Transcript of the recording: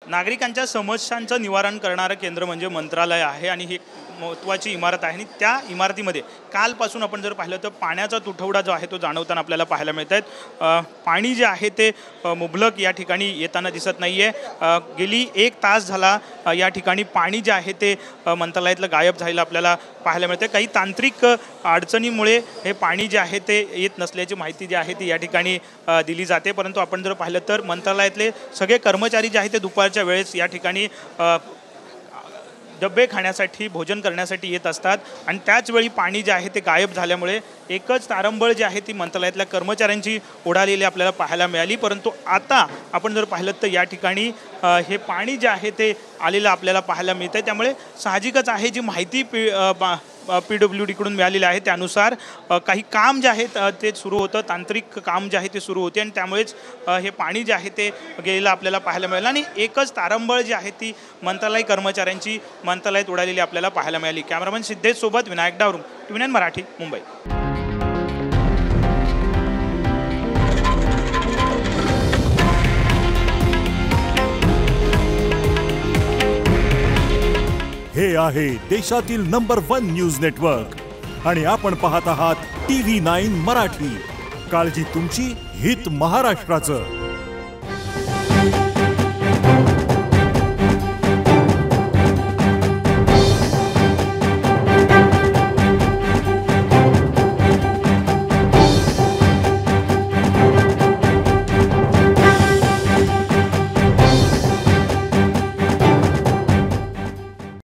नागरिकांच्या समस्यांचं निवारण करणारं केंद्र म्हणजे मंत्रालय आहे आणि ही महत्त्वाची इमारत आहे आणि त्या इमारतीमध्ये कालपासून आपण जर पाहिलं तर पाण्याचा तुटवडा जो आहे तो जाणवताना आपल्याला पाहायला मिळत आहे। पाणी जे आहे ते मुबलक या ठिकाणी येताना दिसत नाही आहे। गेली 1 तास झाला या ठिकाणी पाणी जे आहे ते मंत्रालयातलं गायब झालेलं आपल्याला पाहायला मिळते। काही तांत्रिक अडचणीमुळे हे पाणी जे आहे ते येत नसल्याची माहिती जी आहे ती या ठिकाणी दिली जाते। परंतु आपण जर पाहिलं तर मंत्रालयातले सगळे कर्मचारी जे आहे ते दुपारच्या वेळेस या ठिकाणी डब्बे खाण्यासाठी भोजन करण्यासाठी येत असतात आणि त्याच वेळी पाणी जे आहे ते गायब झाल्यामुळे एकच तारंबळ जी आहे ती मंत्रालयातल्या कर्मचाऱ्यांची उडालेली आपल्याला पाहायला मिळाली। परंतु आता आपण जर पाहिलं तर या ठिकाणी हे पाणी जे आहे ते आलेलं आपल्याला पाहायला मिळतं। त्यामुळे साहजिकच आहे जी माहिती PWD कडून मिळालेली आहे त्यानुसार काही काम जे आहे ते सुरू होतं, तांत्रिक काम जे आहे ते सुरू होते आणि त्यामुळेच हे पाणी जे आहे ते गेलेलं आपल्याला पाहायला मिळालं आणि एकच तारंबळ जी आहे ती मंत्रालय कर्मचाऱ्यांची मंत्रालयात उडालेली आपल्याला पाहायला मिळाली। कॅमेरामन सिद्धेश सोबत विनायक डावरून, TVN मराठी, मुंबई। हे आहे देशातील नंबर 1 न्यूज नेटवर्क आणि आपण पाहत आहात TV9 मराठी। काळजी तुमची, हित महाराष्ट्राचं।